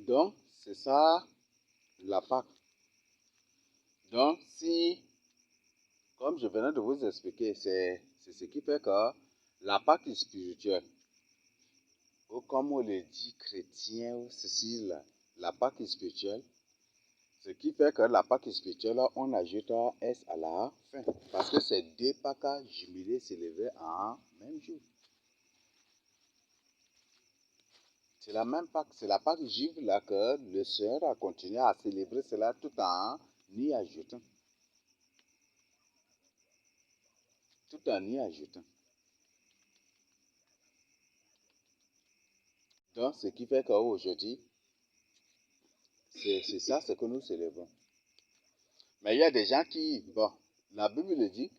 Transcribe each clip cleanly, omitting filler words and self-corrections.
Donc, c'est ça la Pâque. Donc, si, comme je venais de vous expliquer, c'est ce qui fait que la Pâque est spirituelle. Ou comme on le dit chrétien, ou ceci, la Pâque est spirituelle. Ce qui fait que la Pâque spirituelle, on ajoute un S à la fin. Parce que c'est deux Pâques jumelées célébrées en même jour. C'est la même Pâque, c'est la Pâque juive là que le Seigneur a continué à célébrer cela tout en y ajoutant. Tout en y ajoutant. Donc, ce qui fait qu'aujourd'hui, c'est ça ce que nous célébrons. Mais il y a des gens qui, bon, la Bible dit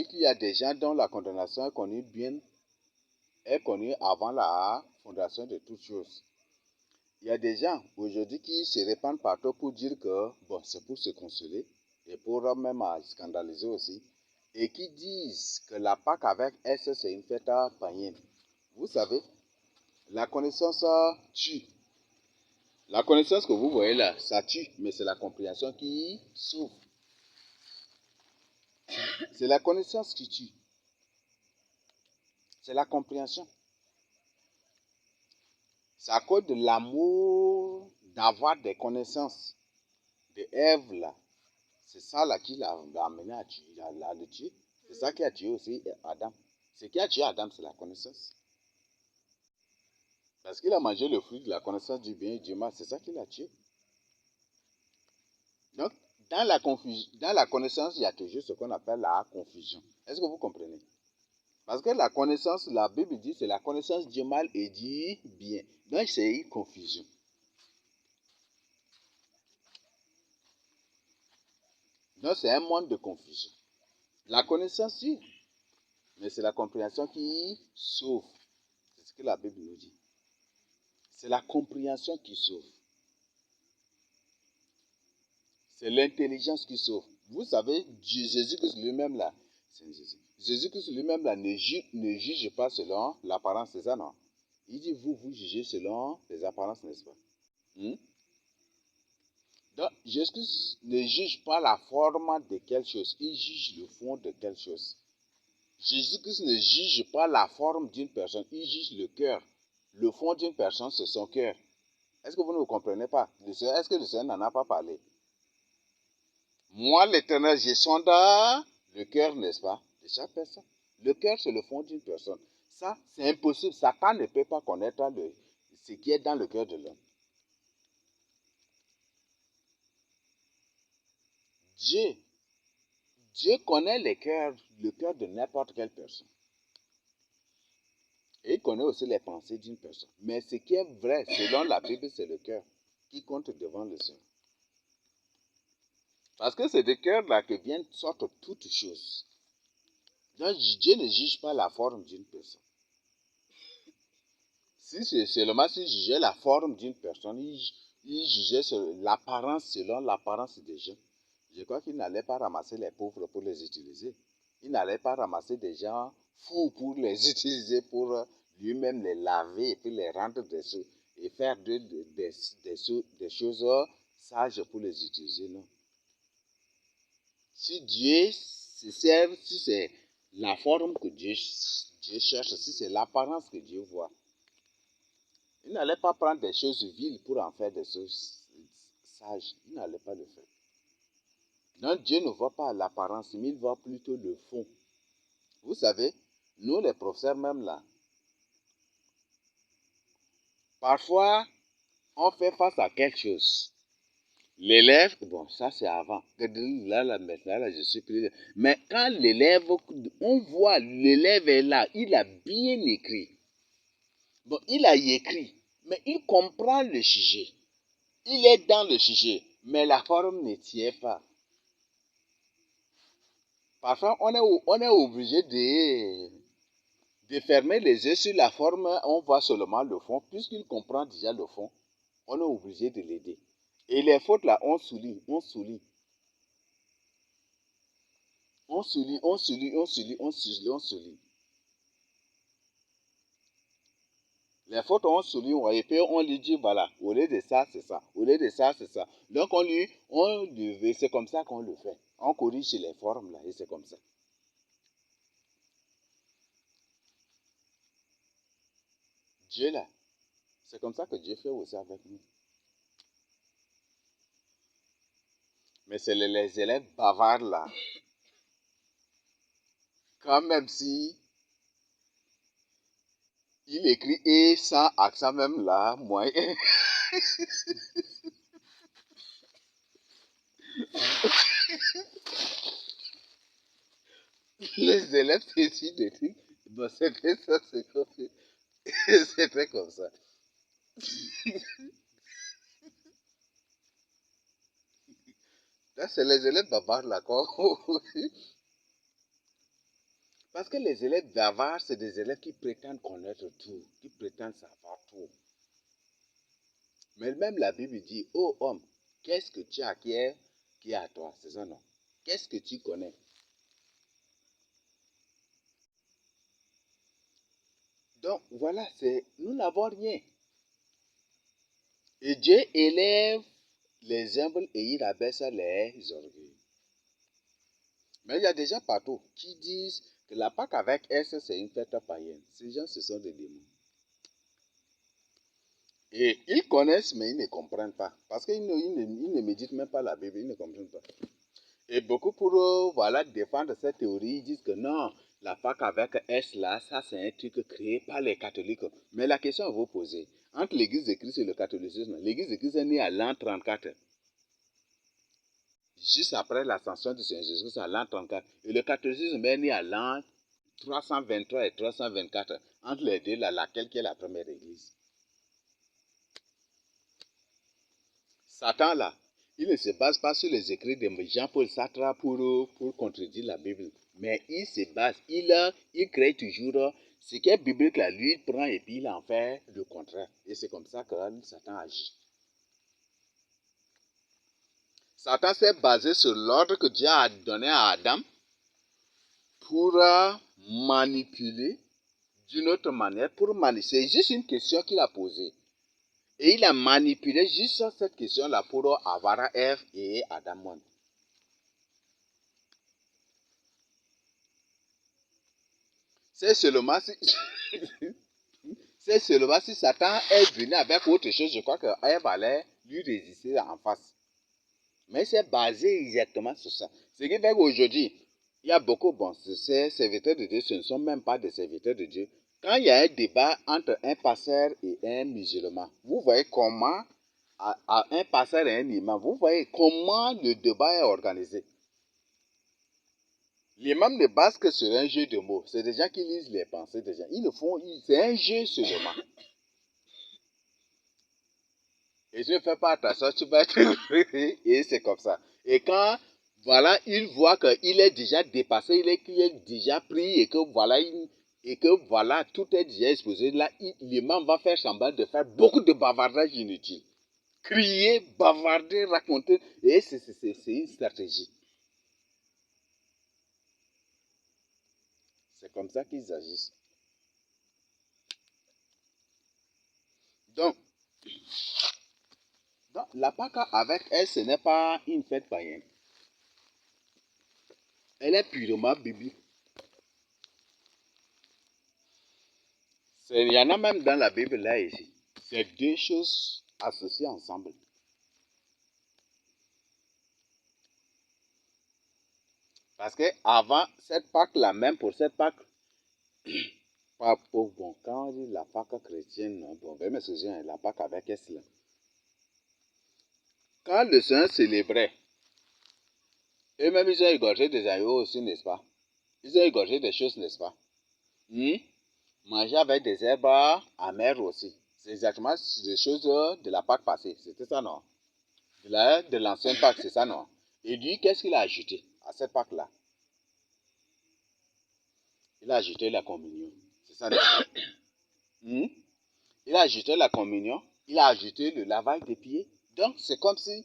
qu'il y a des gens dont la condamnation est connue avant la fondation de toutes choses. Il y a des gens aujourd'hui qui se répandent partout pour dire que, bon, c'est pour se consoler et pour même scandaliser aussi, et qui disent que la Pâque avec S, c'est une fête païenne. Vous savez, la connaissance tue. La connaissance que vous voyez là, ça tue, mais c'est la compréhension qui sauve. C'est la connaissance qui tue. C'est la compréhension. C'est à cause de l'amour d'avoir des connaissances de Ève là. C'est ça là qui l'a amené à le tuer. C'est ça qui a tué aussi Adam. Ce qui a tué Adam, c'est la connaissance. Parce qu'il a mangé le fruit de la connaissance du bien et du mal, c'est ça qui l'a tué. Donc, dans la connaissance, il y a toujours ce qu'on appelle la confusion. Est-ce que vous comprenez? Parce que la connaissance, la Bible dit, c'est la connaissance du mal et du bien. Donc, c'est une confusion. Donc, c'est un monde de confusion. La connaissance, si, mais c'est la compréhension qui sauve. C'est ce que la Bible nous dit. C'est la compréhension qui sauve. C'est l'intelligence qui sauve. Vous savez, Jésus-Christ lui-même là, Jésus-Christ lui-même là ne juge pas selon l'apparence, c'est ça non? Il dit vous jugez selon les apparences, n'est-ce pas? Donc, Jésus ne juge pas la forme de quelque chose, il juge le fond de quelque chose. Jésus-Christ ne juge pas la forme d'une personne, il juge le cœur. Le fond d'une personne, c'est son cœur. Est-ce que vous ne vous comprenez pas? Est-ce que le Seigneur n'en a pas parlé? Moi, l'Éternel, je sonde le cœur, n'est-ce pas, de chaque personne. Le cœur, c'est le fond d'une personne. Ça, c'est impossible. Satan ne peut pas connaître ce qui est dans le cœur de l'homme. Dieu connaît le cœur de n'importe quelle personne. Et il connaît aussi les pensées d'une personne. Mais ce qui est vrai, selon la Bible, c'est le cœur qui compte devant le Seigneur. Parce que c'est de cœur-là que sortent toutes choses. Donc, Dieu ne juge pas la forme d'une personne. Si c'est seulement s'il jugeait la forme d'une personne, il jugeait l'apparence selon l'apparence des gens. Je crois qu'il n'allait pas ramasser les pauvres pour les utiliser. Il n'allait pas ramasser des gens fous pour les utiliser, pour lui-même les laver et puis les rendre et faire des choses sages pour les utiliser, non. Si Dieu se sert, si c'est la forme que Dieu cherche, si c'est l'apparence que Dieu voit, il n'allait pas prendre des choses viles pour en faire des choses sages. Il n'allait pas le faire. Donc Dieu ne voit pas l'apparence, mais il voit plutôt le fond. Vous savez, nous les professeurs même là, parfois on fait face à quelque chose. L'élève, bon ça c'est avant, là maintenant là je suis plus... Mais quand l'élève, on voit l'élève est là, il a bien écrit. Bon, il a écrit, mais il comprend le sujet. Il est dans le sujet, mais la forme ne tient pas. Parfois, on est obligé de fermer les yeux sur la forme, on voit seulement le fond. Puisqu'il comprend déjà le fond, on est obligé de l'aider. Et les fautes là, on souligne. Les fautes, on souligne, et puis on lui dit, voilà, au lieu de ça, c'est ça. Au lieu de ça, c'est ça. Donc, c'est comme ça qu'on le fait. On corrige les formes, là, et c'est comme ça. Dieu, là, c'est comme ça que Dieu fait aussi avec nous. Mais c'est les élèves bavards, là. Quand même si il écrit et sans accent même là, moi, les élèves décident des trucs. Bon, c'était ça, c'était comme ça. Là, c'est les élèves bavards là, quoi. Parce que les élèves bavards, c'est des élèves qui prétendent connaître tout, qui prétendent savoir tout. Mais même la Bible dit, oh homme, qu'est-ce que tu as qui est à toi? C'est ça, non? Qu'est-ce que tu connais? Donc, voilà, nous n'avons rien. Et Dieu élève les humbles et il abaisse les orgueilleux. Mais il y a des gens partout qui disent que la Pâque avec S, c'est une fête païenne. Ces gens, ce sont des démons. Et ils connaissent, mais ils ne comprennent pas. Parce qu'ils ne méditent même pas la Bible, ils ne comprennent pas. Et beaucoup pour voilà, défendre cette théorie, ils disent que non, la Pâque avec S là, ça c'est un truc créé par les catholiques. Mais la question à vous poser, entre l'Église de Christ et le catholicisme, l'Église de Christ est née à l'an 34. Juste après l'ascension du Seigneur Jésus à l'an 34. Et le catholicisme est né à l'an 323 et 324. Entre les deux, laquelle qui est la première église. Satan, là, il ne se base pas sur les écrits de Jean-Paul Sartre pour contredire la Bible. Mais il se base, il crée toujours ce qui est biblique, là, lui, il prend et puis il en fait le contraire. Et c'est comme ça que Satan agit. Satan s'est basé sur l'ordre que Dieu a donné à Adam pour manipuler d'une autre manière, c'est juste une question qu'il a posée. Et il a manipulé juste cette question-là pour avoir Ève et Adam. C'est seulement si, c'est seulement si Satan est venu avec autre chose, je crois que Ève allait lui résister en face. Mais c'est basé exactement sur ça. Ce qui fait qu'aujourd'hui, il y a beaucoup, ces serviteurs de Dieu, ce ne sont même pas des serviteurs de Dieu. Quand il y a un débat entre un pasteur et un musulman, vous voyez comment, un pasteur et un imam, vous voyez comment le débat est organisé. L'imam ne base que sur un jeu de mots. C'est des gens qui lisent les pensées des gens. C'est un jeu seulement. Et tu ne fais pas attention, tu vas être... et c'est comme ça. Et quand, voilà, il voit qu'il est déjà dépassé, qu'il est déjà pris, et que voilà, tout est déjà exposé, là, l'imam va faire semblant de faire beaucoup de bavardage inutile. Crier, bavarder, raconter, et c'est une stratégie. C'est comme ça qu'ils agissent. Donc, la Pâque avec elle, ce n'est pas une fête païenne. Elle est purement biblique. Il y en a même dans la Bible là ici. C'est deux choses associées ensemble. Parce que avant cette Pâque là, même pour cette Pâque, bon, quand on dit la Pâque chrétienne, bon, ben, mais la Pâque avec elle là. Quand le Seigneur célébrait, eux-mêmes ils ont égorgé des agneaux aussi, n'est-ce pas? Ils ont égorgé des choses, n'est-ce pas? Manger avec des herbes amères aussi. C'est exactement des choses de la Pâque passée. C'était ça, non? De l'ancienne Pâque, c'est ça, non? Et lui, qu'est-ce qu'il a ajouté à cette Pâque-là? Il a ajouté la communion. C'est ça, n'est-ce pas? Il a ajouté la communion. Il a ajouté le lavage des pieds. Donc, c'est comme si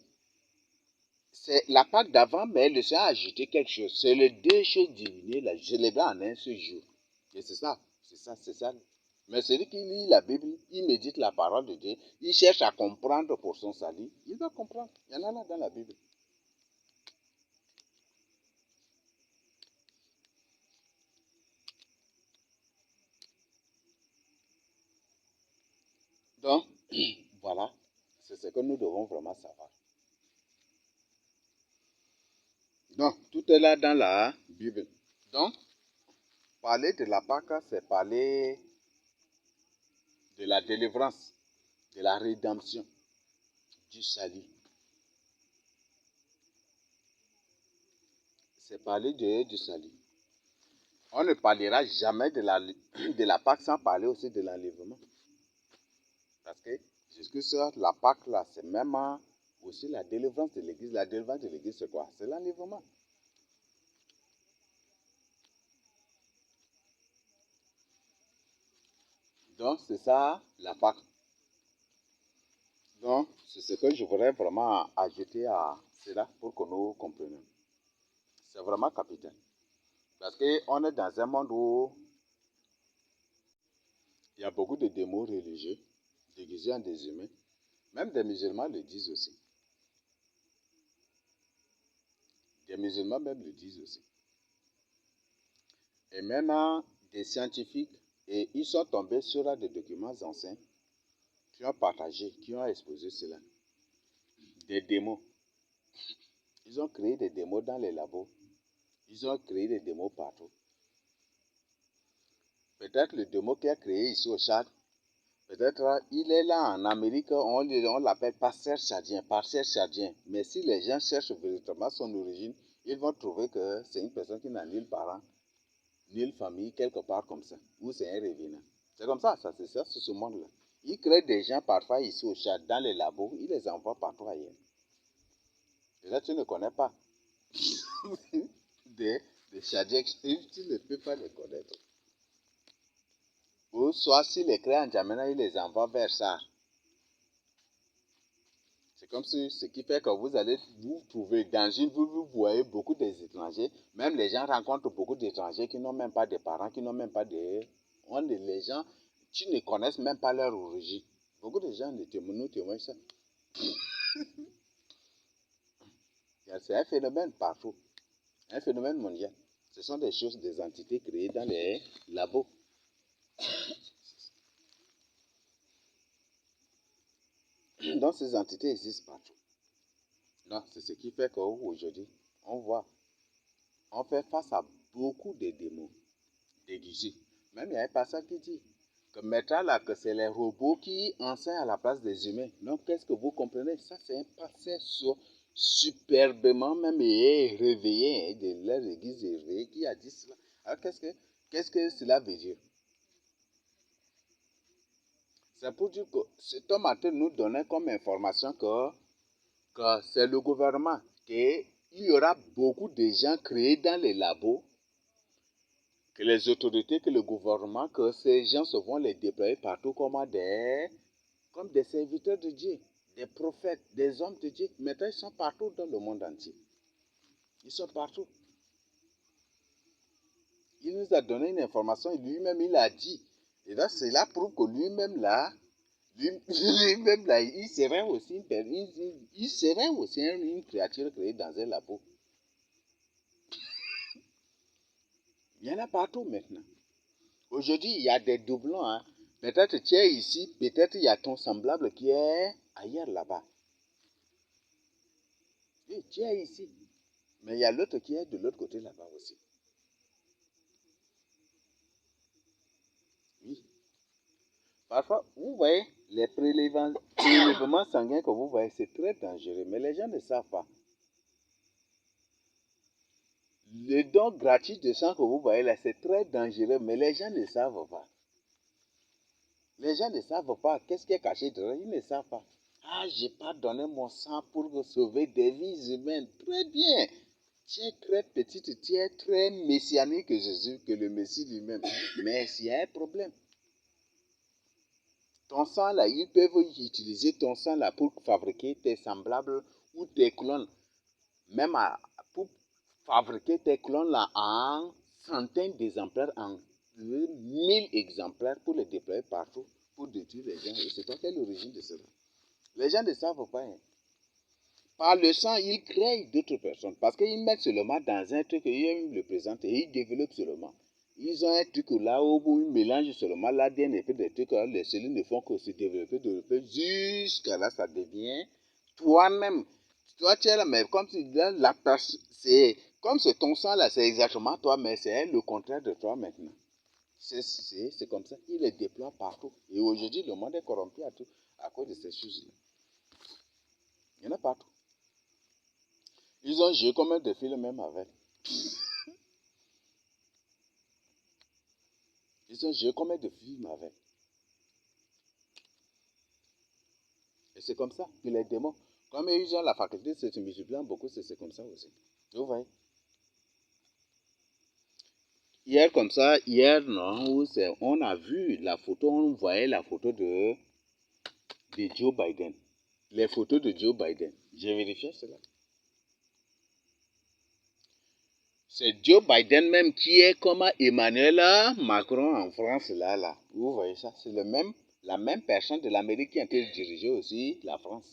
c'est la Pâque d'avant, mais le Seigneur a ajouté quelque chose. C'est les deux choses diminuées, là, je les vois en un seul jour. Et c'est ça, c'est ça, c'est ça. Mais celui qui lit la Bible, il médite la parole de Dieu, il cherche à comprendre pour son salut, il va comprendre. Il y en a là dans la Bible. Donc, voilà, c'est ce que nous devons vraiment savoir. Donc, tout est là dans la Bible. Donc, parler de la Pâque, c'est parler de la délivrance, de la rédemption, du salut. C'est parler du salut. On ne parlera jamais de la Pâque sans parler aussi de l'enlèvement. Parce que jusque ça, la Pâque, là, c'est même aussi la délivrance de l'Église. La délivrance de l'Église, c'est quoi? C'est l'enlèvement. Donc, c'est ça, la Pâque. Donc, c'est ce que je voudrais vraiment ajouter à cela pour que nous comprenions. C'est vraiment capital. Parce qu'on est dans un monde où il y a beaucoup de démons religieux, déguisés en des humains. Même des musulmans le disent aussi. Des musulmans même le disent aussi. Et maintenant, des scientifiques, et ils sont tombés sur des documents anciens qui ont partagé, qui ont exposé cela. Des démos. Ils ont créé des démos dans les labos. Ils ont créé des démos partout. Peut-être le démo qui a créé ici au Tchad, peut-être il est là en Amérique, on l'appelle pasteur tchadien, pasteur tchadien. Mais si les gens cherchent véritablement son origine, ils vont trouver que c'est une personne qui n'a ni le parent, ni le famille, quelque part comme ça. Ou c'est un revenant. C'est comme ça c'est ça, c'est ce monde-là. Ils créent des gens parfois ici au Tchad, dans les labos, ils les envoient partout ailleurs. Et là, tu ne connais pas des Tchadiens, tu ne peux pas les connaître. Ou soit s'il les crée en Djamena, il les envoie vers ça. C'est comme si, ce qui fait que vous allez vous trouver dans une ville, vous voyez beaucoup des étrangers. Même les gens rencontrent beaucoup d'étrangers qui n'ont même pas de parents, qui n'ont même pas de... Les gens, tu ne connais même pas leur origine. Beaucoup de gens nous témoignent ça. C'est un phénomène partout. Un phénomène mondial. Ce sont des choses, des entités créées dans les labos. Donc ces entités existent partout. Donc c'est ce qui fait qu'aujourd'hui, on voit, on fait face à beaucoup de démons déguisés. Même il y a un passage qui dit que maintenant là, que c'est les robots qui enseignent à la place des humains. Donc qu'est-ce que vous comprenez? Ça c'est un passage superbement même réveillé de leur église réveillée qui a dit cela. Alors qu'est-ce que cela veut dire? C'est pour dire que cet homme a nous donner comme information que c'est le gouvernement, qu'il y aura beaucoup de gens créés dans les labos, que les autorités, que le gouvernement, que ces gens se vont les déployer partout comme des serviteurs de Dieu, des prophètes, des hommes de Dieu. Maintenant, ils sont partout dans le monde entier. Ils sont partout. Il nous a donné une information et lui-même, il a dit. Et là, cela prouve que lui-même là, il serait aussi une créature créée dans un labo. Il y en a partout maintenant. Aujourd'hui, il y a des doublons. Hein. Peut-être tu es ici, peut-être il y a ton semblable qui est ailleurs là-bas. Oui, tu es ici. Mais il y a l'autre qui est de l'autre côté là-bas aussi. Oui. Parfois, vous voyez, les prélèvements sanguins que vous voyez, c'est très dangereux, mais les gens ne savent pas. Le don gratuit de sang que vous voyez là, c'est très dangereux, mais les gens ne savent pas. Les gens ne savent pas. Qu'est-ce qui est caché dedans? Ils ne savent pas. Ah, j'ai pas donné mon sang pour sauver des vies humaines. Très bien. Tu es très petite, tu es très messianique que Jésus, que le Messie lui-même. Mais il y a un problème. Ton sang là, ils peuvent utiliser ton sang là pour fabriquer tes semblables ou tes clones. Pour fabriquer tes clones là en centaines d'exemplaires, en 1000 exemplaires pour les déployer partout, pour détruire les gens. Et c'est toi qui es l'origine de cela. Les gens ne savent pas. Hein. Par le sang, ils créent d'autres personnes. Parce qu'ils mettent seulement dans un truc, ils le présentent et ils développent seulement. Ils ont un truc là où ils mélangent seulement l'ADN et puis des trucs, les cellules ne font que se développer, jusqu'à là, ça devient toi-même. Toi, tu es là, mais comme tu dis, la personne, c'est comme c'est ton sang là, c'est exactement toi, mais c'est le contraire de toi maintenant. C'est comme ça. Il les déploie partout. Et aujourd'hui, le monde est corrompu à cause de ces choses-là. Il y en a partout. Ils ont joué combien de films même avec. Ils ont joué combien de films avec. Et c'est comme ça que les démons, comme ils ont la faculté de se multiplier beaucoup, c'est comme ça aussi. Vous voyez. Hier, comme ça, hier, non, où on a vu la photo, on voyait la photo de Joe Biden. Les photos de Joe Biden. J'ai vérifié cela. C'est Joe Biden même qui est comme Emmanuel Macron en France, là. Vous voyez ça? C'est la même personne de l'Amérique qui a été dirigée aussi la France.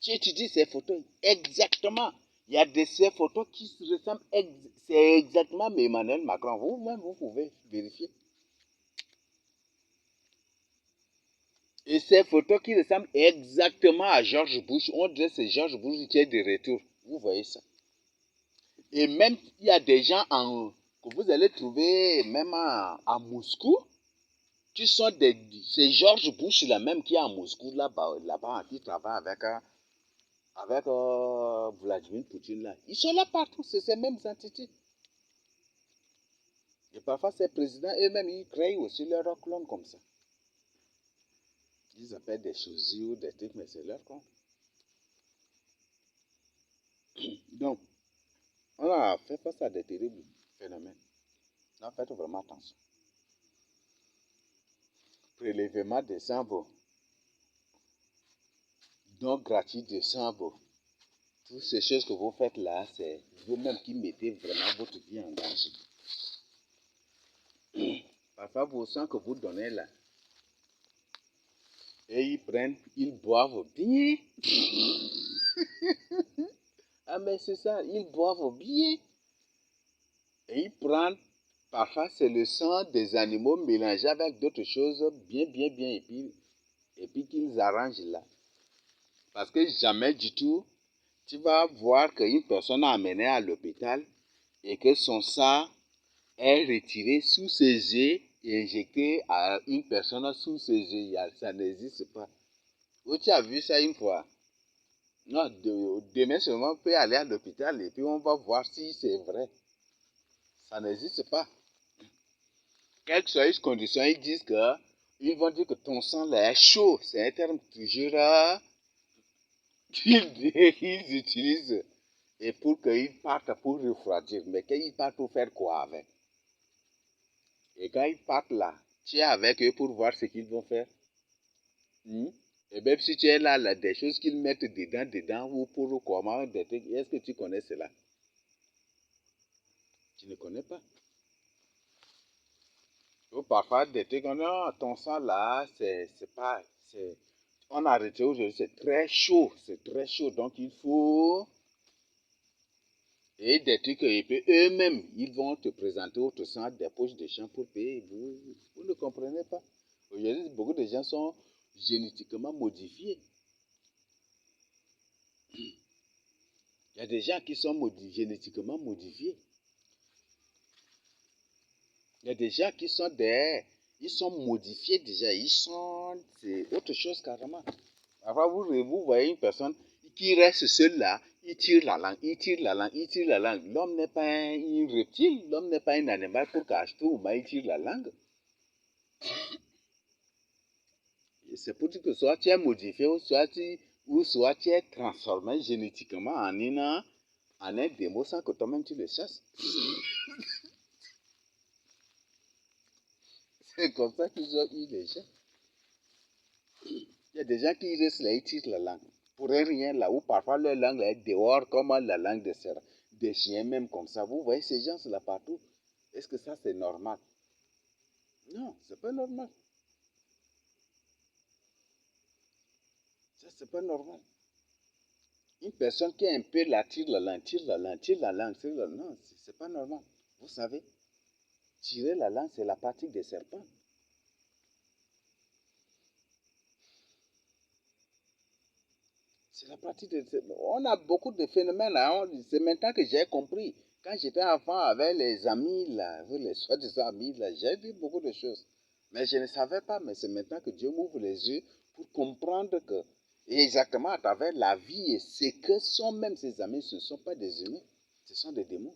Tu étudies ces photos, exactement. Il y a ces photos qui se ressemblent, c'est exactement Emmanuel Macron. Vous-même, vous pouvez vérifier. Et ces photos qui ressemblent exactement à George Bush, on dirait que c'est George Bush qui est de retour. Vous voyez ça. Et même, il y a des gens que vous allez trouver même à Moscou, qui sont c'est George Bush là même qui est à Moscou, là-bas, qui travaille avec Vladimir Poutine là. Ils sont là partout, c'est ces mêmes entités. Et parfois, ces présidents eux-mêmes, ils créent aussi leur clone comme ça. Ils appellent des choses ou des trucs, mais c'est leur clone. Donc, on a fait face à des terribles phénomènes. On a fait vraiment attention. Prélèvement des cerveaux, don gratuit de cerveau. Toutes ces choses que vous faites là, c'est vous-même qui mettez vraiment votre vie en danger. Parfois, vous sentez que vous donnez là. Et ils prennent, ils boivent bien. Ah, mais c'est ça, ils boivent bien. Et ils prennent, parfois c'est le sang des animaux mélangé avec d'autres choses bien, et puis qu'ils arrangent là. Parce que jamais du tout, tu vas voir qu'une personne a amené à l'hôpital et que son sang est retiré sous ses yeux et injecté à une personne sous ses yeux. Ça n'existe pas. Où tu as vu ça une fois? Non, demain seulement on peut aller à l'hôpital et puis on va voir si c'est vrai. Ça n'existe pas. Quelle que soit une condition, ils vont dire que ton sang là est chaud. C'est un terme toujours qu'ils utilisent. Et pour qu'ils partent pour refroidir. Mais qu'ils partent pour faire quoi avec? Et quand ils partent là, tu es avec eux pour voir ce qu'ils vont faire. Et même si tu es là, des choses qu'ils mettent dedans, ou pour comment, est-ce que tu connais cela? Tu ne connais pas. Ou parfois, des trucs, non, ton sang là, c'est pas, on a arrêté aujourd'hui, c'est très chaud, donc il faut, et des trucs, et puis eux-mêmes, ils vont te présenter autre sang, des poches de champ pour payer, vous ne comprenez pas. Aujourd'hui, beaucoup de gens sont génétiquement modifiés. Il y a des gens qui sont génétiquement modifiés. Il y a des gens qui sont ils sont modifiés déjà, c'est autre chose carrément. Après, vous voyez une personne qui reste seule là, il tire la langue, il tire la langue, il tire la langue. L'homme n'est pas un reptile, l'homme n'est pas un animal pour qu'acheter ou il tire la langue. C'est pour dire que soit tu es modifié, ou soit tu es transformé génétiquement en un démon sans que toi-même tu le chasses. C'est comme ça qu'ils ont eu les gens. Il y a des gens qui restent là, ils tirent la langue. Pour rien là, ou parfois leur langue est dehors comme la langue de serre. des chiens même comme ça. Vous voyez ces gens là partout. Est-ce que ça c'est normal? Non, c'est pas normal. Ça c'est pas normal. Une personne qui a un peu la tire la langue, tire la langue, tire la langue, tire la langue. Non, c'est pas normal. Vous savez, tirer la langue, c'est la pratique des serpents. C'est la pratique des serpents. On a beaucoup de phénomènes là. C'est maintenant que j'ai compris. Quand j'étais enfant avec les amis là, avec les soi-disant amis là, j'ai vu beaucoup de choses. Mais je ne savais pas, mais c'est maintenant que Dieu m'ouvre les yeux pour comprendre que, exactement à travers la vie et ce que sont même ces amis, ce ne sont pas des humains, ce sont des démons.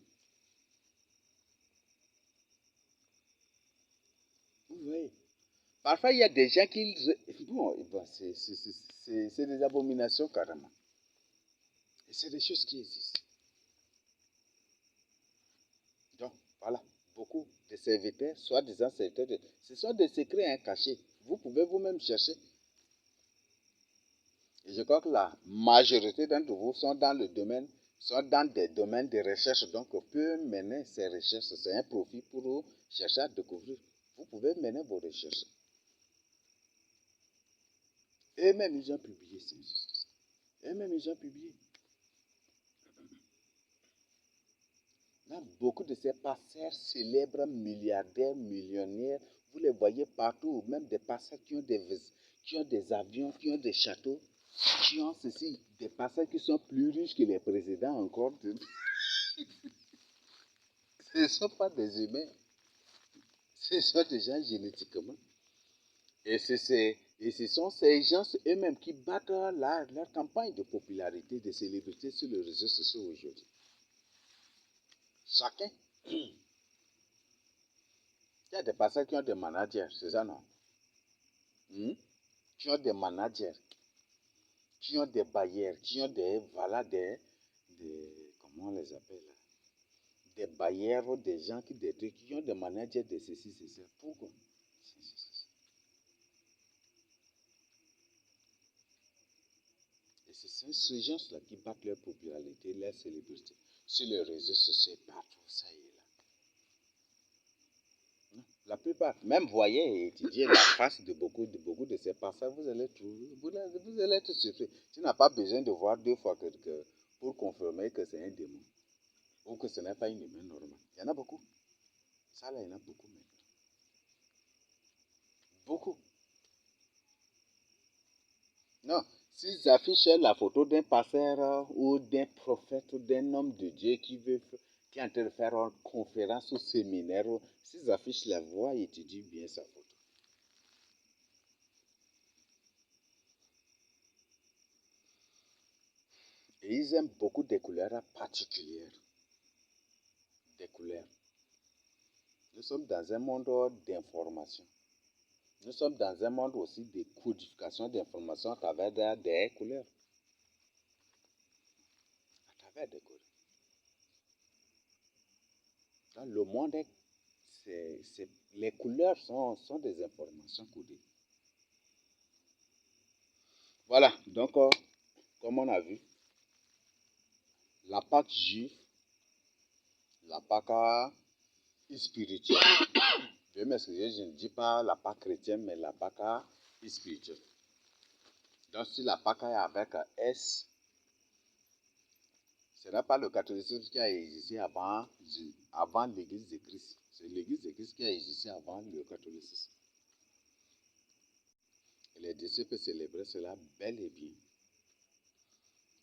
Vous voyez. Parfois, il y a des gens qui... Bon, c'est des abominations carrément. Et c'est des choses qui existent. Donc, voilà. Beaucoup de serviteurs, soi-disant serviteurs, ce sont des secrets cachés. Vous pouvez vous-même chercher. Et je crois que la majorité d'entre vous sont dans le domaine, sont dans des domaines de recherche. Donc, peut mener ces recherches. C'est un profit pour vous chercher à découvrir. Vous pouvez mener vos recherches. Eux-mêmes, ils ont publié ces choses. Eux-mêmes, ils ont publié. Là, beaucoup de ces pasteurs célèbres, milliardaires, millionnaires, vous les voyez partout, même des pasteurs qui ont des avions, qui ont des châteaux, qui ont ceci, des pasteurs qui sont plus riches que les présidents encore. Ce ne sont pas des humains, ce sont des gens génétiquement. Et ce sont ces gens eux-mêmes qui battent leur campagne de popularité, de célébrité sur les réseaux sociaux aujourd'hui. Chacun. Il y a des pasteurs qui ont des managers, c'est ça non? Qui ont des managers, qui ont des bailleurs, qui ont voilà, comment on les appelle là? Des bailleurs, des gens qui ont des managers de ceci, ceci. Pourquoi? Et c'est ces gens-là qui battent leur popularité, leur célébrité sur les réseaux sociaux, partout, ça y est là. La plupart, même voyez et étudiez la face de beaucoup de ces pasteurs, vous allez être surpris. Tu n'as pas besoin de voir deux fois pour confirmer que c'est un démon ou que ce n'est pas une humaine normale. Il y en a beaucoup. Ça là, il y en a beaucoup maintenant. Beaucoup. Non, s'ils affichent la photo d'un pasteur ou d'un prophète ou d'un homme de Dieu qui est en train de faire une conférence ou séminaire, s'ils affichent la voix, ils étudient bien sa photo. Et ils aiment beaucoup des couleurs particulières. Des couleurs. Nous sommes dans un monde d'information. Nous sommes dans un monde aussi de codification d'informations à travers des couleurs. À travers des couleurs. Dans le monde, les couleurs sont des informations codées. Voilà, donc, comme on a vu, la Pâque juive, la Pâque spirituelle. Je m'excuse, je ne dis pas la Pâque chrétienne, mais la Pâque spirituelle. Donc, si la Pâque est avec un S, ce n'est pas le catholicisme qui a existé avant l'Église de Christ. C'est l'Église de Christ qui a existé avant le catholicisme. Et les disciples célébraient cela bel et bien.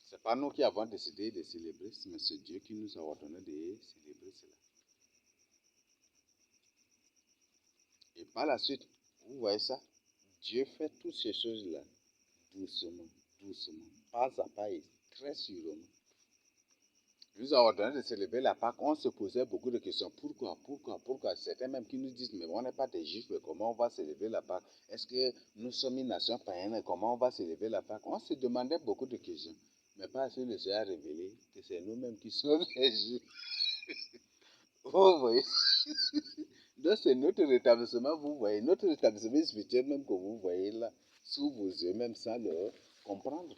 Ce n'est pas nous qui avons décidé de célébrer, mais c'est Dieu qui nous a ordonné de célébrer cela. Et par la suite, vous voyez ça, Dieu fait toutes ces choses-là doucement, doucement, pas à pas et très sûrement. Il nous a ordonné de célébrer la Pâque. On se posait beaucoup de questions. Pourquoi? Certains même qui nous disent, mais on n'est pas des juifs, mais comment on va célébrer la Pâque? Est-ce que nous sommes une nation païenne, comment on va célébrer la Pâque? On se demandait beaucoup de questions. Mais parce que le Seigneur a révélé que c'est nous-mêmes qui sommes les juifs. Vous voyez? Donc c'est notre rétablissement, vous voyez, notre rétablissement spirituel même que vous voyez là, sous vos yeux, même sans le comprendre.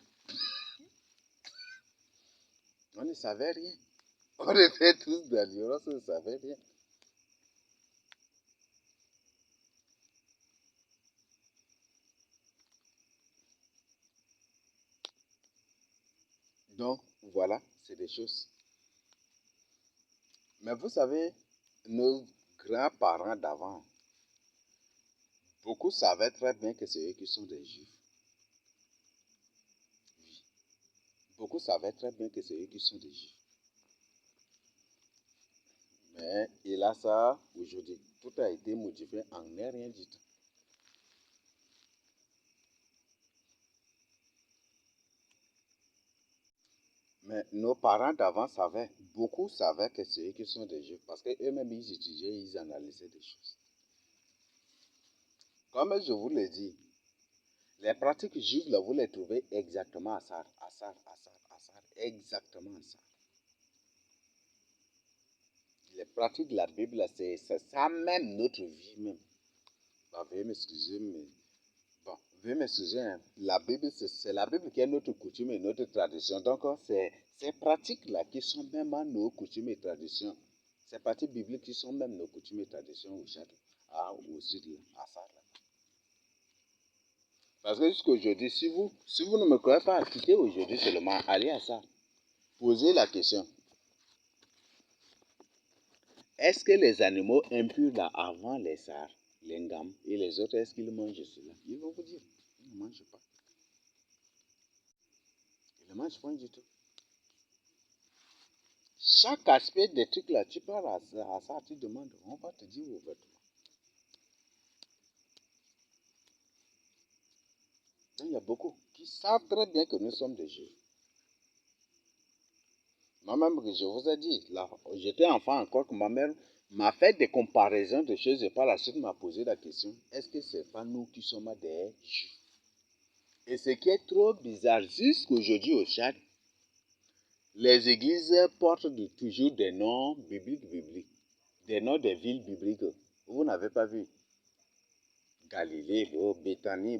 On ne savait rien. On était tous dans l'ignorance, on ne savait rien. Donc, voilà, c'est des choses. Mais vous savez, nos grands-parents d'avant, beaucoup savaient très bien que c'est eux qui sont des juifs. Oui. Beaucoup savaient très bien que c'est eux qui sont des juifs. Mais il a ça, aujourd'hui, tout a été modifié en rien du tout. Mais nos parents d'avant savaient, beaucoup savaient que c'est eux qui sont des juifs, parce qu'eux-mêmes, ils étudiaient, ils analysaient des choses. Comme je vous l'ai dit, les pratiques juives, là, vous les trouvez exactement à ça, exactement à ça. Les pratiques de la Bible, c'est ça même notre vie même. Bah, veuillez m'excuser, mais bon, veuillez m'excuser, hein. La Bible, c'est la Bible qui est notre coutume et notre tradition. Donc, c'est ces pratiques-là qui sont même nos coutumes et traditions. Ces pratiques bibliques qui sont même nos coutumes et traditions au Tchad, au sud, à ça. Là. Parce que jusqu'aujourd'hui, si vous ne me croyez pas, quittez aujourd'hui seulement, allez à ça. Posez la question. Est-ce que les animaux impurs là, avant les sars, les ngam et les autres, est-ce qu'ils mangent cela? Ils vont vous dire, ils ne mangent pas. Ils ne mangent pas du tout. Chaque aspect des trucs là, tu parles à ça, tu demandes, on va te dire ouvertement. Donc il y a beaucoup qui savent très bien que nous sommes des juifs. Moi-même, je vous ai dit, là, j'étais enfant encore que ma mère m'a fait des comparaisons de choses et par la suite m'a posé la question, est-ce que c'est pas nous qui sommes des juifs? Et ce qui est trop bizarre, jusqu'aujourd'hui au Tchad, les églises portent toujours des noms bibliques, des noms des villes bibliques. Vous n'avez pas vu Galilée, Béthanie,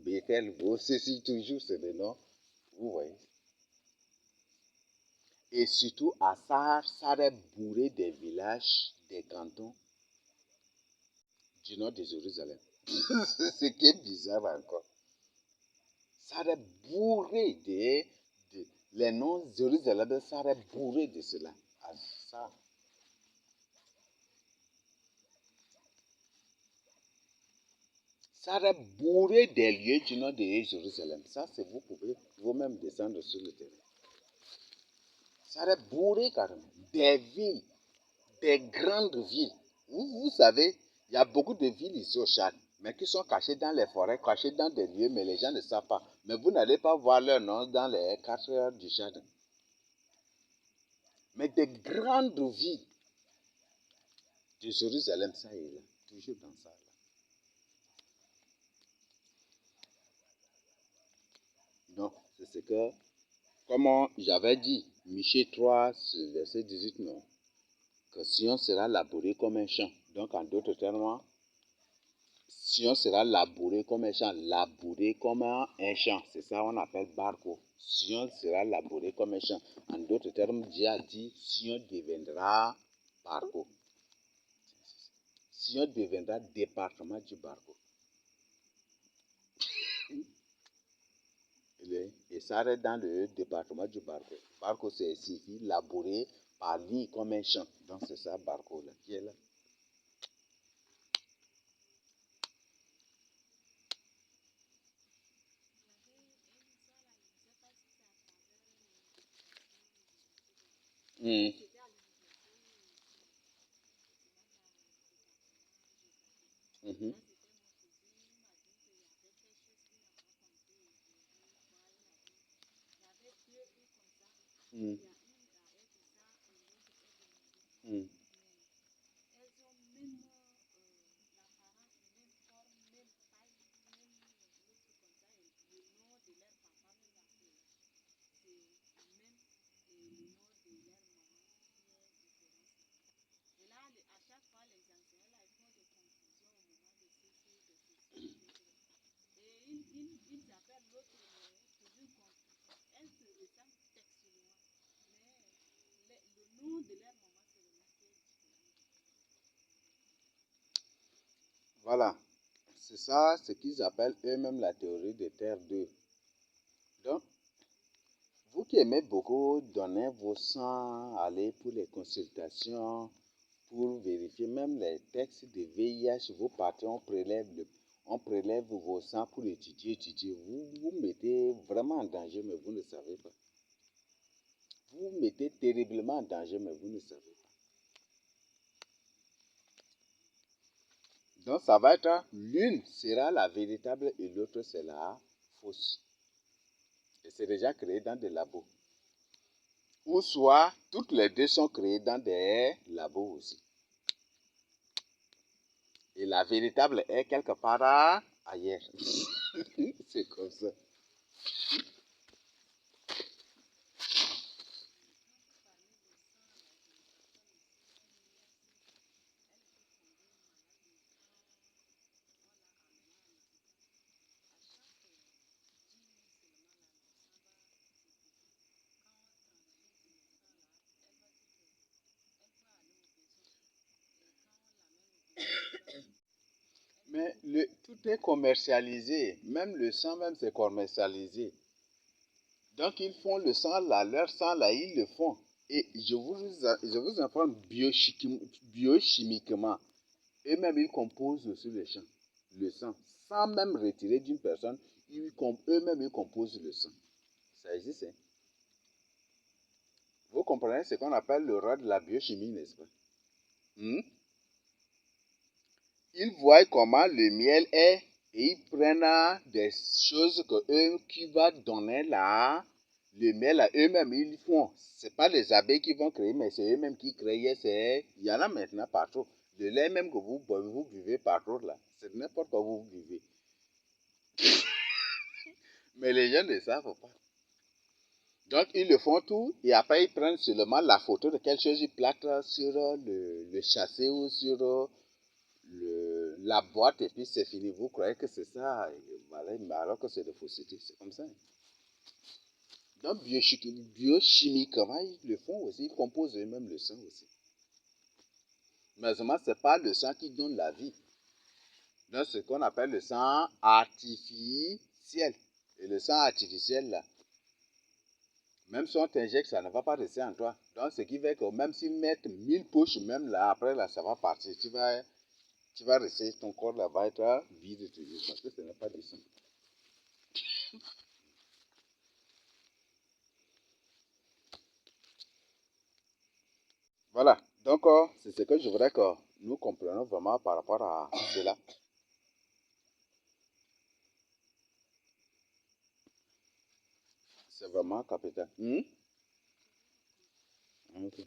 Bethel, ceci toujours, c'est des noms. Vous voyez. Et surtout à Sar, Sar est bourré des villages, des cantons du nord de Jérusalem. Ce qui est bizarre encore. Sar est bourré les noms de Jérusalem, Sar est bourré de cela. À Sar. Ça est bourré des lieux du nord de Jérusalem. Ça, c'est vous pouvez vous-même descendre sur le terrain. Ça est bourré carrément. Des villes, des grandes villes. Vous savez, il y a beaucoup de villes ici au Tchad, mais qui sont cachées dans les forêts, cachées dans des lieux, mais les gens ne savent pas. Mais vous n'allez pas voir leur nom dans les 4 heures du Tchad. Mais des grandes villes de Jérusalem, ça est là, toujours dans ça. Là. Donc, c'est ce que, comme j'avais dit, Michée 3, verset 18, non. Que Sion sera labouré comme un champ. Donc, en d'autres termes, Sion sera labouré comme un champ. Labouré comme un champ. C'est ça qu'on appelle barco. Sion sera labouré comme un champ. En d'autres termes, Dieu a dit Sion deviendra barco. Sion deviendra département du barco. Et ça arrête dans le département du barco. Barco, c'est signifie labouré par ligne comme un champ. Donc, c'est ça, barco, là, qui est là. Mm. Mm-hmm. Mm. Mm. Voilà. C'est ça ce qu'ils appellent eux-mêmes la théorie de Terre 2. Donc, vous qui aimez beaucoup donner vos sangs, aller pour les consultations, pour vérifier même les textes de VIH, vous partez, on prélève vos sangs pour étudier. Vous vous mettez vraiment en danger, mais vous ne savez pas. Vous vous mettez terriblement en danger, mais vous ne savez pas. Donc, ça va être, l'une sera la véritable et l'autre c'est la fausse. Et c'est déjà créé dans des labos. Ou soit, toutes les deux sont créées dans des labos aussi. Et la véritable est quelque part ailleurs. C'est comme ça. Mais tout est commercialisé. Même le sang, même c'est commercialisé. Donc ils font le sang là, leur sang là, ils le font. Et je vous informe biochimiquement. Eux-mêmes, ils composent aussi le sang. Sans même retirer d'une personne, eux-mêmes, ils composent le sang. Ça existe. Hein? Vous comprenez ce qu'on appelle le roi de la biochimie, n'est-ce pas? Hmm? Ils voient comment le miel est et ils prennent des choses que eux qui vont donner là, le miel à eux-mêmes ils font. C'est pas les abeilles qui vont créer, mais c'est eux-mêmes qui créent. Il y en a maintenant partout. Le lait même que vous buvez partout là, c'est n'importe quoi vous buvez. Mais les gens ne savent pas. Donc ils le font tout et après ils prennent seulement la photo de quelque chose, ils plaquent sur le châssis ou sur la boîte et puis c'est fini. Vous croyez que c'est ça, voilà, alors que c'est de fausseté. C'est comme ça. Donc biochimiquement, ils le font aussi, ils composent eux-mêmes le sang aussi. Mais seulement, ce n'est pas le sang qui donne la vie. Donc ce qu'on appelle le sang artificiel. Et le sang artificiel, là, même si on t'injecte, ça ne va pas rester en toi. Donc ce qui fait que même s'ils mettent 1000 poches, même là, après, là, ça va partir. Tu vas rester, ton corps là va être vide toujours parce que ce n'est pas du sang. Voilà, donc c'est ce que je voudrais que nous comprenions vraiment par rapport à cela. C'est vraiment capital. Ok.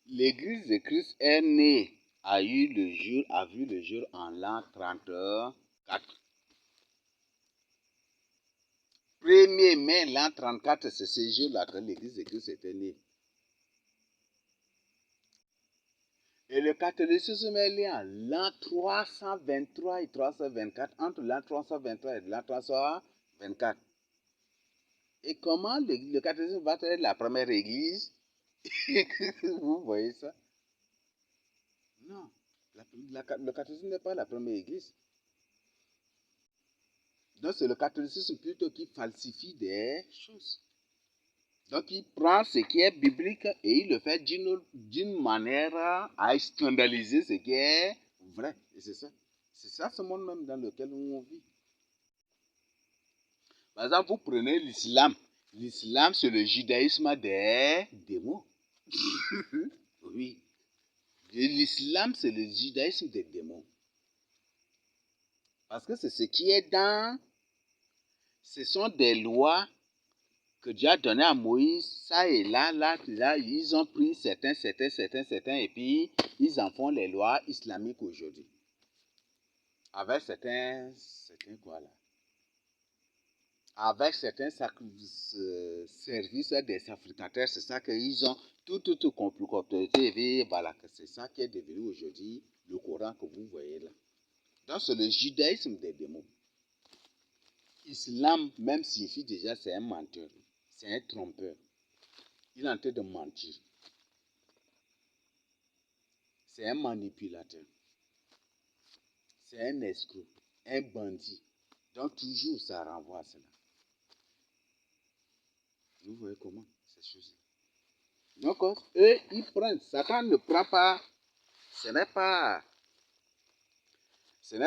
L'église de Christ est née, a vu le jour en l'an 34. 1er mai l'an 34, c'est ce jour-là que l'église de Christ était née. Et le catholicisme est né en l'an 323 et 324, entre l'an 323 et l'an 324. Et comment le catholicisme va être la première église? Vous voyez ça? Non. Le catholicisme n'est pas la première église. Donc c'est le catholicisme plutôt qui falsifie des choses. Donc il prend ce qui est biblique et il le fait d'une manière à scandaliser ce qui est vrai. Et c'est ça. C'est ça ce monde même dans lequel on vit. Par exemple, vous prenez l'islam. L'islam, c'est le judaïsme des démons. Oui. L'islam, c'est le judaïsme des démons. Parce que c'est ce qui est dans... Ce sont des lois que Dieu a données à Moïse. Ça et là, ils ont pris certains, et puis ils en font les lois islamiques aujourd'hui. Avec certains quoi là? Avec certains services des sacrificateurs, c'est ça qu'ils ont tout compris. Et puis voilà, c'est ça qui est devenu aujourd'hui le Coran que vous voyez là. Donc c'est le judaïsme des démons. Islam même signifie déjà c'est un menteur, c'est un trompeur. Il est en train de mentir. C'est un manipulateur. C'est un escroc, un bandit. Donc toujours ça renvoie à cela. Vous voyez comment ces choses-là. Donc eux, ils prennent. Satan ne prend pas. Ce n'est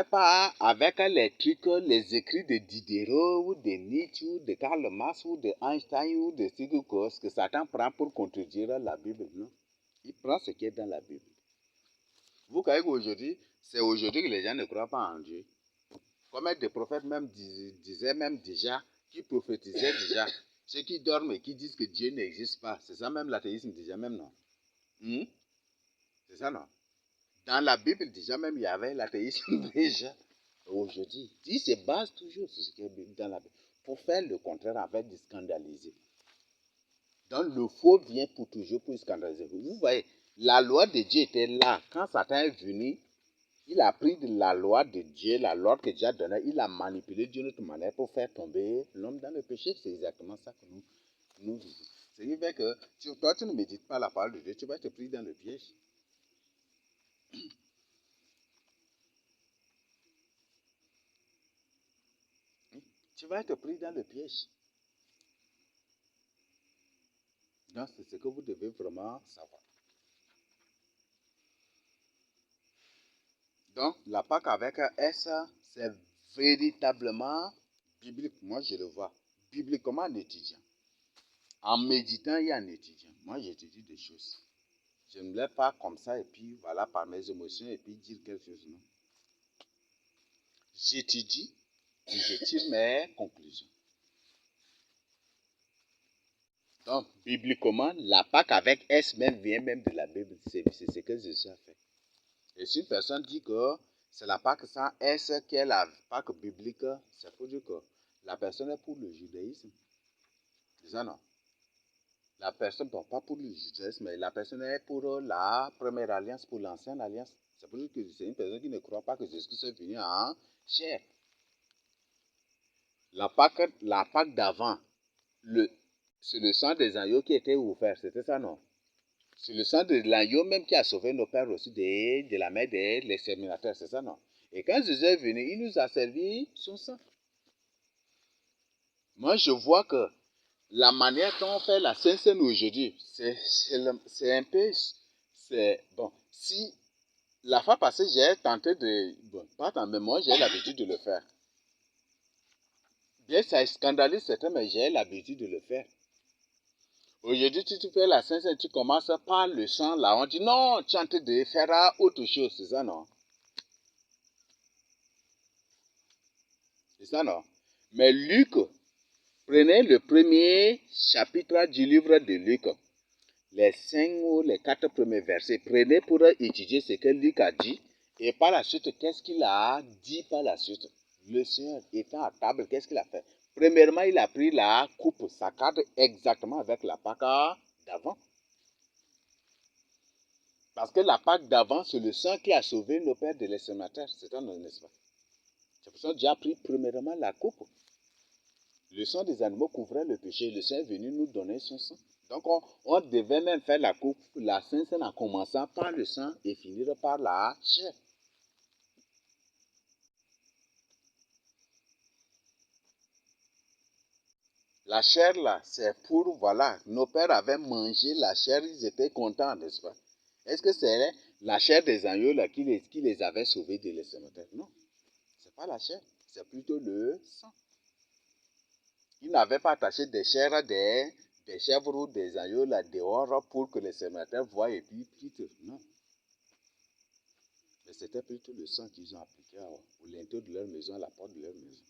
pas avec les trucs, les écrits de Diderot ou de Nietzsche ou de Karl Marx ou de Einstein ou de Sigurd que Satan prend pour contredire la Bible. Non. Il prend ce qui est dans la Bible. Vous voyez qu'aujourd'hui, c'est aujourd'hui que les gens ne croient pas en Dieu. Comme des prophètes même disaient même déjà, qui prophétisaient déjà, ceux qui dorment et qui disent que Dieu n'existe pas. C'est ça même l'athéisme déjà même, non? C'est ça, non? Dans la Bible déjà même, il y avait l'athéisme déjà. Aujourd'hui, il se base toujours sur ce qui est dans la Bible. Pour faire le contraire, avec de scandaliser. Donc le faux vient toujours pour scandaliser. Vous voyez, la loi de Dieu était là. Quand Satan est venu, il a pris de la loi de Dieu, la loi que Dieu a donnée, il a manipulé d'une autre manière pour faire tomber l'homme dans le péché. C'est exactement ça que nous vivons. Ce qui fait que toi, tu ne médites pas la parole de Dieu, tu vas être pris dans le piège. Tu vas être pris dans le piège. Donc, c'est ce que vous devez vraiment savoir. Donc, la Pâque avec un S, c'est véritablement biblique. Moi, je le vois. Bibliquement en étudiant. En méditant et en étudiant. Moi, j'étudie des choses. Je ne l'ai pas comme ça et puis voilà, par mes émotions et puis dire quelque chose. Non. J'étudie et je tire mes conclusions. Donc, bibliquement, la Pâque avec S même vient même de la Bible. C'est ce que Jésus a fait. Et si une personne dit que c'est la Pâque sans S qui est la Pâque biblique, c'est pour dire que la personne est pour le judaïsme. C'est ça, non? La personne, bon, pas pour le judaïsme, mais la personne est pour la première alliance, pour l'ancienne alliance. C'est pour dire que c'est une personne qui ne croit pas que Jésus est venu en chair. La Pâque d'avant, c'est le sang des agneaux qui était offert, c'était ça, non? C'est le sang de l'agneau même qui a sauvé nos pères aussi de la main des exterminateurs, c'est ça, non? Et quand Jésus est venu, il nous a servi son sang. Moi, je vois que la manière dont on fait la Sainte-Seine aujourd'hui, c'est un peu... Bon, si la fois passée, j'ai tenté de... Bon, pas tant, mais moi, j'ai l'habitude de le faire. Bien, ça scandalise certains, mais j'ai l'habitude de le faire. Aujourd'hui, si tu fais la Sainte-Seine, tu commences par le sang, là, on dit non, tu es en train de faire autre chose, c'est ça, non? C'est ça, non? Mais Luc, prenez le premier chapitre du livre de Luc, les 5 ou les 4 premiers versets. Prenez pour étudier ce que Luc a dit. Et par la suite, qu'est-ce qu'il a dit par la suite? Le Seigneur étant à table, qu'est-ce qu'il a fait? Premièrement, il a pris la coupe. Ça cadre exactement avec la Pâque d'avant. Parce que la Pâque d'avant, c'est le sang qui a sauvé nos pères de l'exterminateur. C'est un n'est-ce pas? C'est pour ça que Dieu a pris premièrement la coupe. Le sang des animaux couvrait le péché. Le Seigneur est venu nous donner son sang. Donc, on devait même faire la coupe, la Sainte-Seine en commençant par le sang et finir par la chair. La chair là, c'est pour, voilà, nos pères avaient mangé la chair, ils étaient contents, n'est-ce pas? Est-ce que c'est la chair des agneaux là qui les avait sauvés de l'extrémité? Non, c'est pas la chair, c'est plutôt le sang. Ils n'avaient pas attaché des chairs des chèvres ou des agneaux là dehors pour que les sénateurs voient et puis quitte. Non. Mais c'était plutôt le sang qu'ils ont appliqué au linteau de leur maison, à la porte de leur maison.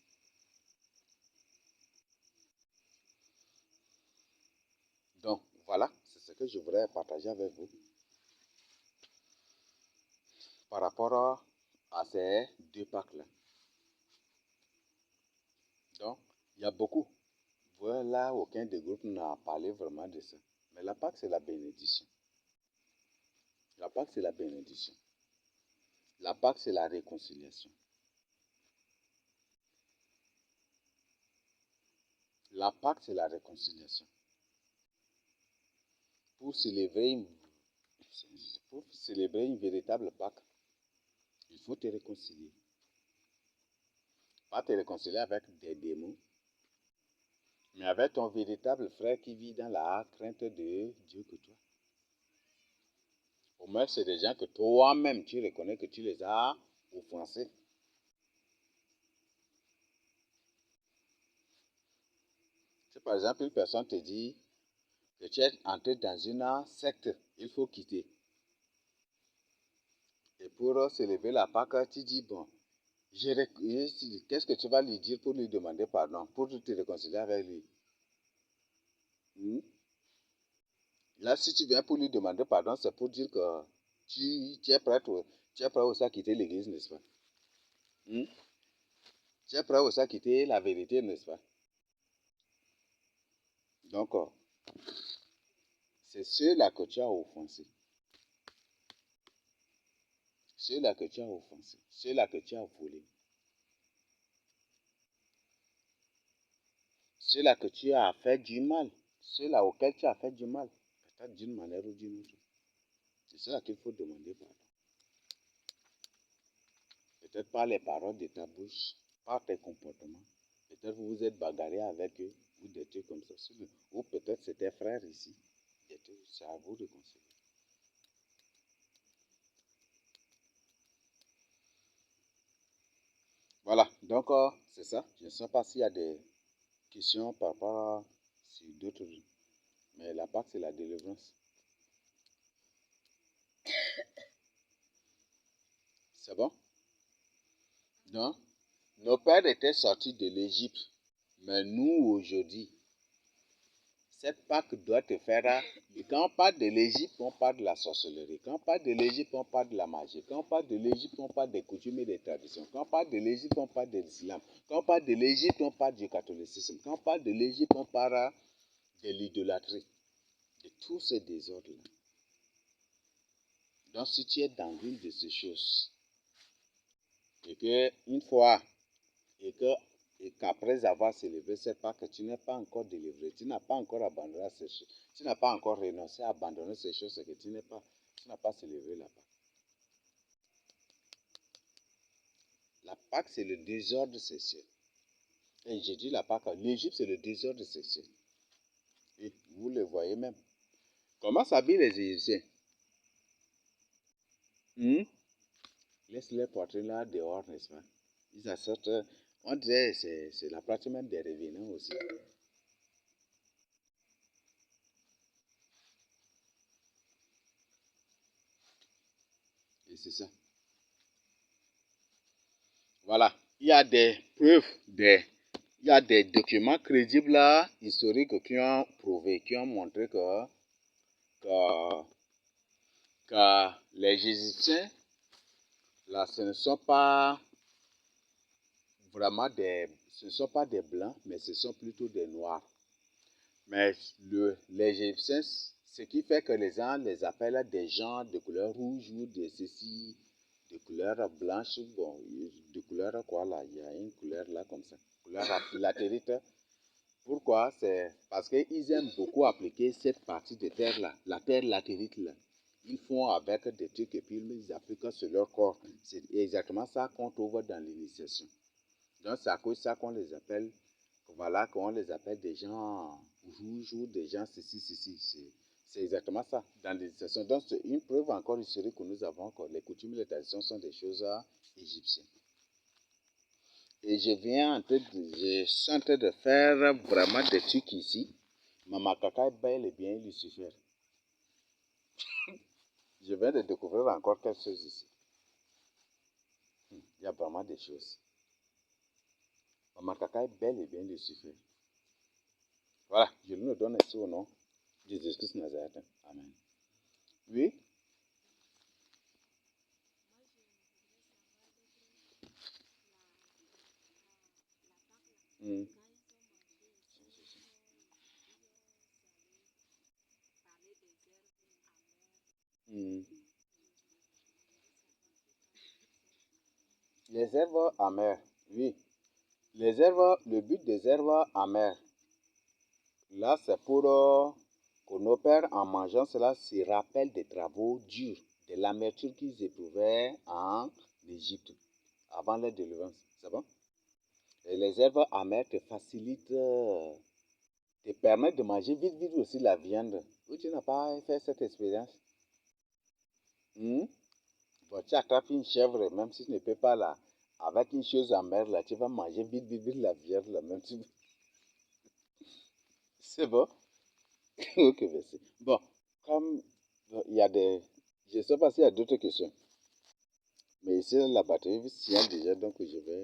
Donc, voilà, c'est ce que je voudrais partager avec vous par rapport à ces deux Pâques-là. Donc, il y a beaucoup. Voilà, aucun des groupes n'a parlé vraiment de ça. Mais la Pâque, c'est la bénédiction. La Pâque, c'est la bénédiction. La Pâque, c'est la réconciliation. La Pâque, c'est la réconciliation. Pour célébrer une véritable Pâque, il faut te réconcilier. Pas te réconcilier avec des démons, mais avec ton véritable frère qui vit dans la crainte de Dieu que toi. Au moins, c'est des gens que toi-même, tu reconnais que tu les as offensés. Si par exemple, une personne te dit que tu es entré dans une secte, il faut quitter. Et pour célébrer la Pâque, tu dis, bon, qu'est-ce que tu vas lui dire pour lui demander pardon, pour te réconcilier avec lui? Là, si tu viens pour lui demander pardon, c'est pour dire que tu es prêt aussi à quitter l'église, n'est-ce pas? Tu es prêt aussi à quitter la vérité, n'est-ce pas? Donc, c'est ceux-là que tu as offensés. Ceux-là que tu as offensés. Ceux-là que tu as volés. Ceux-là que tu as fait du mal. Ceux-là auxquels tu as fait du mal. Peut-être d'une manière ou d'une autre. C'est cela qu'il faut demander pardon. Peut-être par les paroles de ta bouche, par tes comportements. Peut-être vous vous êtes bagarré avec eux, ou des trucs comme ça. Ou peut-être c'est tes frères ici. C'est à vous de conseiller. Voilà, donc c'est ça. Je ne sais pas s'il y a des questions par rapport à d'autres. Mais la Pâque, c'est la délivrance. C'est bon? Donc, nos pères étaient sortis de l'Égypte. Mais nous, aujourd'hui, cette Pâque doit te faire... Quand on parle de l'Égypte, on parle de la sorcellerie. Quand on parle de l'Égypte, on parle de la magie. Quand on parle de l'Égypte, on parle des coutumes et des traditions. Quand on parle de l'Égypte, on parle de l'islam. Quand on parle de l'Égypte, on parle du catholicisme. Quand on parle de l'Égypte, on parle de l'idolâtrie. De tous ces désordres-là. Donc, si tu es dans l'une de ces choses, et que une fois, et qu'après avoir célébré cette Pâque, tu n'es pas encore délivré, tu n'as pas encore abandonné ces choses, tu n'as pas encore renoncé à abandonner ces choses, c'est que tu n'as pas célébré la Pâque. La Pâque, c'est le désordre sexuel. Et j'ai dit la Pâque, l'Égypte, c'est le désordre sexuel. Et vous le voyez même. Comment s'habillent les Égyptiens? Laisse les poitrines là dehors, n'est-ce pas? Ils assortent, on dirait c'est la pratique même des revenants aussi. Et c'est ça. Voilà. Il y a des preuves, il y a des documents crédibles là, historiques qui ont prouvé, qui ont montré que, que les Égyptiens, là, ce ne sont pas vraiment ce ne sont pas des blancs, mais ce sont plutôt des noirs. Mais les Égyptiens, ce qui fait que les gens les appellent des gens de couleur rouge ou de ceci, de couleur blanche, bon, de couleur quoi là, il y a une couleur là comme ça, couleur latérite. Pourquoi? C'est parce qu'ils aiment beaucoup appliquer cette partie de terre là, la terre latérite là. Ils font avec des trucs et puis ils appliquent sur leur corps. C'est exactement ça qu'on trouve dans l'initiation. Donc c'est à cause de ça qu'on les appelle Voilà qu'on les appelle des gens rouges ou des gens ceci. C'est exactement ça. Dans les situations, donc c'est une preuve encore historique que nous avons que les coutumes et les traditions sont des choses égyptiennes. Et je suis en train de faire vraiment des trucs ici. Maman Kaka est bel et bien Lucifer. Je viens de découvrir encore quelque chose ici. Il y a vraiment des choses. Maman Kaka est bel et bien Lucifer. Voilà, je lui donne ici au nom de Jésus-Christ Nazareth. Amen. Oui? Mm. Mm. Les herbes amères, oui. Le but des herbes amères, là, c'est pour que nos pères, en mangeant cela, se rappellent des travaux durs, de l'amertume qu'ils éprouvaient en Égypte, avant leur délivrance. C'est bon? Et les herbes amères te facilitent, te permettent de manger vite aussi la viande. Ou tu n'as pas fait cette expérience? Hmm? Bon, tu attrapes une chèvre, même si tu ne peux pas la, avec une chose amère, là, tu vas manger vite la viande, là, même si... C'est bon? Ok, merci. Bon, comme il y a des... Je ne sais pas s'il y a d'autres questions. Mais ici, la batterie signale déjà, donc je vais...